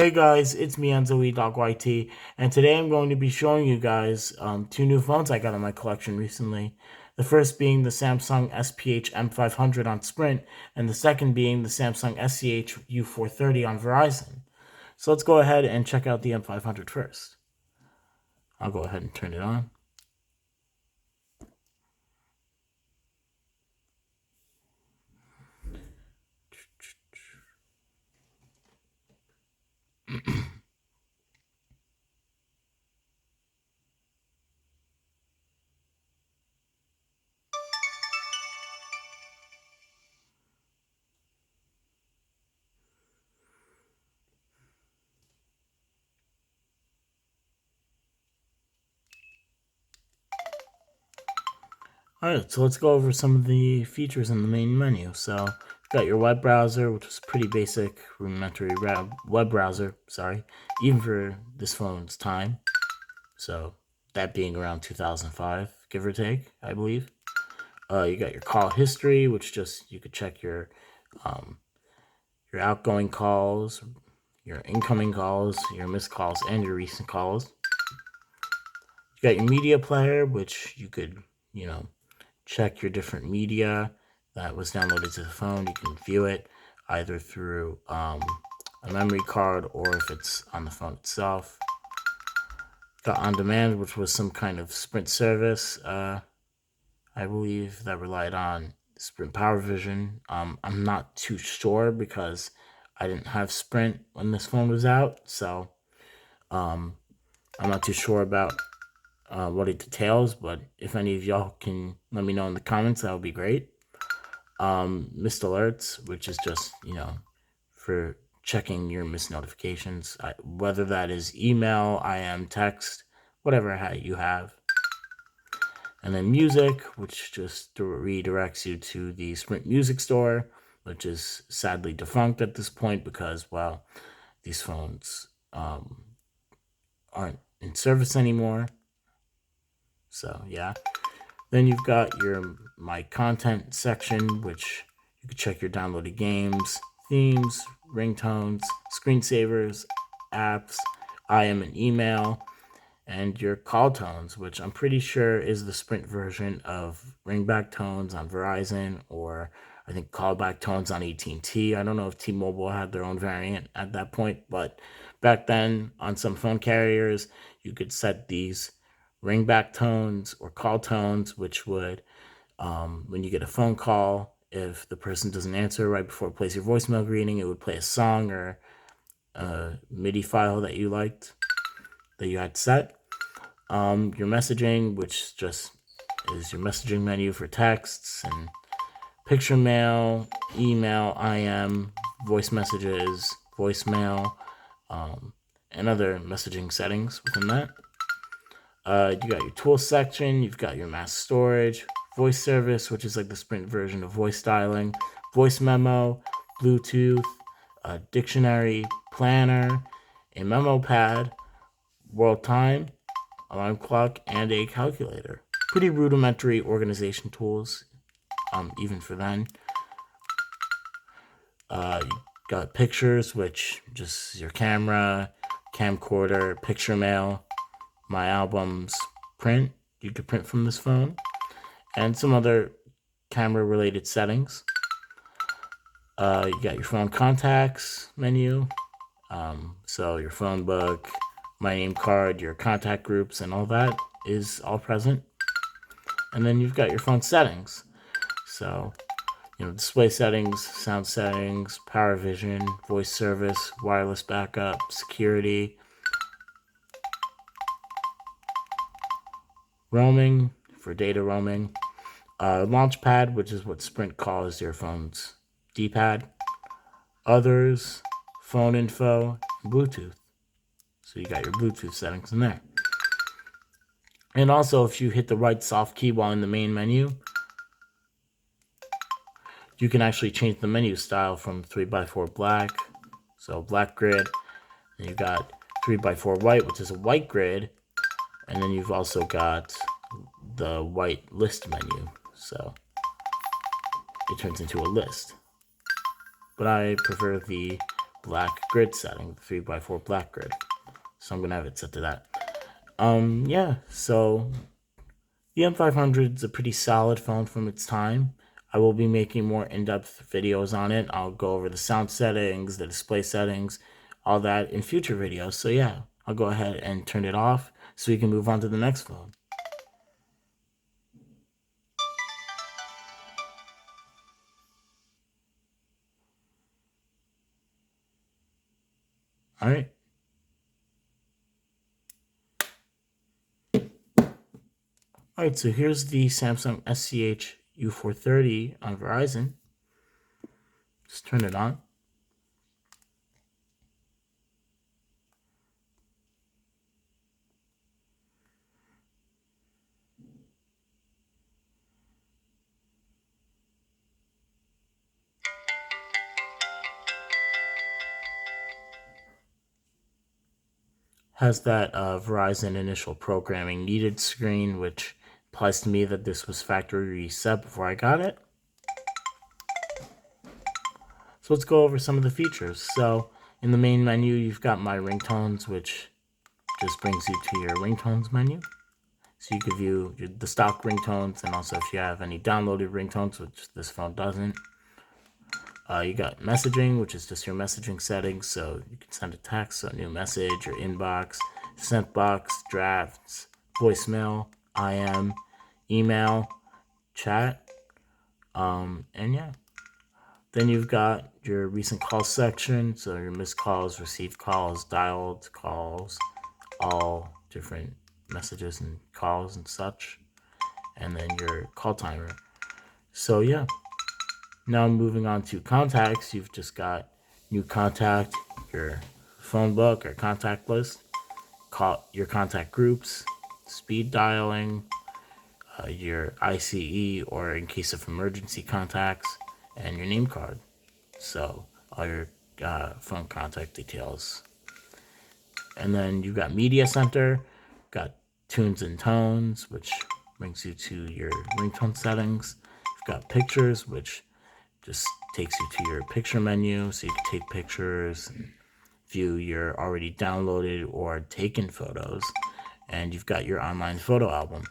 Hey guys, it's me YT, and today I'm going to be showing you guys two new phones I got in my collection recently. The first being the Samsung SPH-M500 on Sprint, and the second being the Samsung SCH-U430 on Verizon. So let's go ahead and check out the M500 first. I'll go ahead and turn it on. Alright, so let's go over some of the features in the main menu. So, you've got your web browser, which is pretty basic, rudimentary web browser, even for this phone's time. So, that being around 2005, give or take, I believe. You got your call history, which just, you could check your outgoing calls, your incoming calls, your missed calls, and your recent calls. You got your media player, which you could, check your different media that was downloaded to the phone. You can view it either through a memory card or if it's on the phone itself. Got On Demand, which was some kind of Sprint service, I believe, that relied on Sprint Power Vision. I'm not too sure because I didn't have Sprint when this phone was out, so I'm not too sure about what it details, but if any of y'all can let me know in the comments, that would be great. Missed alerts, which is just, for checking your missed notifications, whether that is email, IM, text, whatever you have. And then music, which just redirects you to the Sprint Music Store, which is sadly defunct at this point because, well, these phones aren't in service anymore. So, yeah. Then you've got your My Content section, which you can check your downloaded games, themes, ringtones, screensavers, apps, IM and email, and your call tones, which I'm pretty sure is the Sprint version of ringback tones on Verizon, or I think callback tones on AT&T. I don't know if T-Mobile had their own variant at that point, but back then on some phone carriers, you could set these ringback tones or call tones, which would, when you get a phone call, if the person doesn't answer right before it plays your voicemail greeting, it would play a song or a MIDI file that you liked, that you had set. Your messaging, which just is your messaging menu for texts and picture mail, email, IM, voice messages, voicemail, and other messaging settings within that. You got your tools section, you've got your mass storage, voice service, which is like the Sprint version of voice dialing, voice memo, Bluetooth, a dictionary, planner, a memo pad, world time, alarm clock, and a calculator. Pretty rudimentary organization tools, even for then. You got pictures, which just your camera, camcorder, picture mail, my albums, print. You could print from this phone, and some other camera related settings. You got your phone contacts menu, so your phone book, my name card, your contact groups, and all that is all present. And then you've got your phone settings, so display settings, sound settings, power vision, voice service, wireless backup, security, roaming for data roaming, launchpad, which is what Sprint calls your phone's D-pad, others, phone info, and Bluetooth. So you got your Bluetooth settings in there. And also, if you hit the right soft key while in the main menu, you can actually change the menu style from 3x4 black, so black grid, and you got 3x4 white, which is a white grid, and then you've also got the white list menu, so it turns into a list. But I prefer the black grid setting, 3x4 black grid. So I'm gonna have it set to that. Yeah, so the M500 is a pretty solid phone from its time. I will be making more in-depth videos on it. I'll go over the sound settings, the display settings, all that in future videos. So yeah, I'll go ahead and turn it off so we can move on to the next phone. All right. All right, so here's the Samsung SCH-U430 on Verizon. Just turn it on. Has that Verizon initial programming needed screen, which implies to me that this was factory reset before I got it. So let's go over some of the features. So in the main menu, you've got My Ringtones, which just brings you to your ringtones menu. So you can view the stock ringtones, and also if you have any downloaded ringtones, which this phone doesn't. You got messaging, which is just your messaging settings. So you can send a text, a new message, your inbox, sent box, drafts, voicemail, IM, email, chat, and yeah. Then you've got your recent call section, so your missed calls, received calls, dialed calls, all different messages and calls and such. And then your call timer. So yeah. Now moving on to contacts, you've just got new contact, your phone book or contact list, your contact groups, speed dialing, your ICE or in case of emergency contacts, and your name card. So all your phone contact details. And then you've got Media Center, got tunes and tones, which brings you to your ringtone settings. You've got pictures, which just takes you to your picture menu, so you can take pictures and view your already downloaded or taken photos. And you've got your online photo album.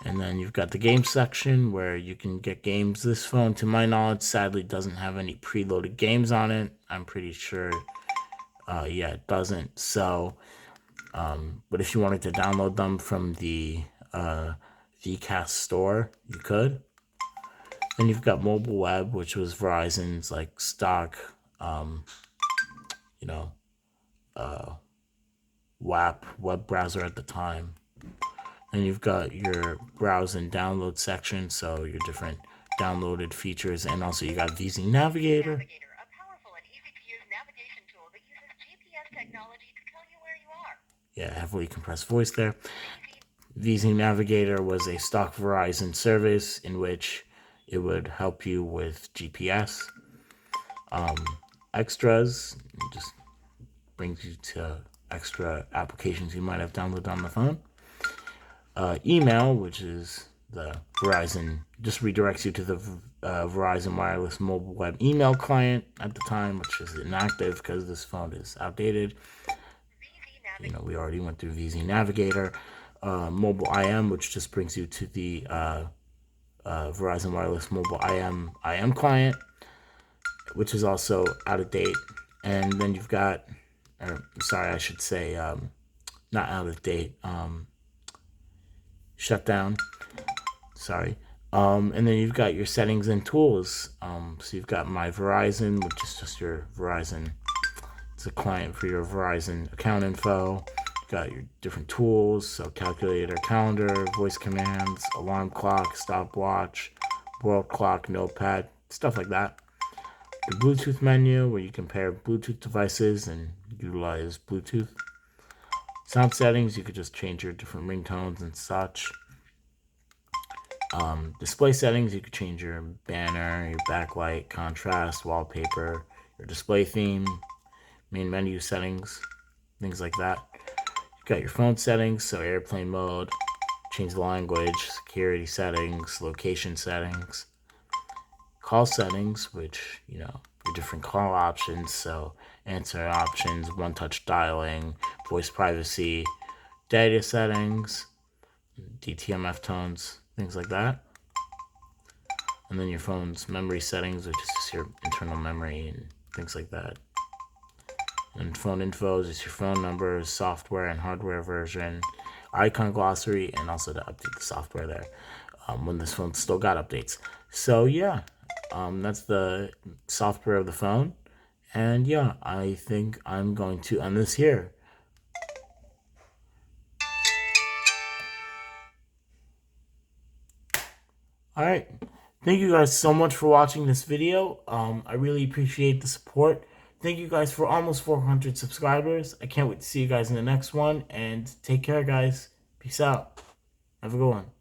And then you've got the game section where you can get games. This phone, to my knowledge, sadly doesn't have any preloaded games on it. I'm pretty sure, yeah, it doesn't. So, but if you wanted to download them from the Vcast store, you could. Then you've got mobile web, which was Verizon's like stock, you know, WAP web browser at the time. And you've got your browse and download section, so your different downloaded features, and also you got VZ Navigator. A powerful and easy-to-use navigation tool that uses GPS technology to tell you where you are. Yeah, heavily compressed voice there. VZ Navigator was a stock Verizon service in which it would help you with GPS. Extras just brings you to extra applications you might have downloaded on the phone. Email, which is the Verizon, just redirects you to the Verizon Wireless Mobile Web Email client at the time, which is inactive because this phone is outdated. You know, we already went through VZ Navigator. Mobile IM, which just brings you to the Verizon Wireless Mobile IM client, which is also out of date. And then you've got, sorry, I should say, not out of date, shutdown. Sorry. And then you've got your settings and tools. So you've got My Verizon, which is just your Verizon. It's a client for your Verizon account info. You've got your different tools, so calculator, calendar, voice commands, alarm clock, stopwatch, world clock, notepad, stuff like that. The Bluetooth menu, where you compare Bluetooth devices and utilize Bluetooth. Sound settings, you could just change your different ringtones and such. Display settings, you could change your banner, your backlight, contrast, wallpaper, your display theme, main menu settings, things like that. You've got your phone settings, so airplane mode, change the language, security settings, location settings, call settings, which, you know, your different call options, so answer options, one-touch dialing, voice privacy, data settings, DTMF tones, things like that. And then your phone's memory settings, which is just your internal memory and things like that. And phone info is just your phone number, software and hardware version, icon glossary, and also to update the software there when this phone still got updates. So yeah, that's the software of the phone. And yeah, I think I'm going to end this here. All right. Thank you guys so much for watching this video. I really appreciate the support. Thank you guys for almost 400 subscribers. I can't wait to see you guys in the next one. And take care, guys. Peace out. Have a good one.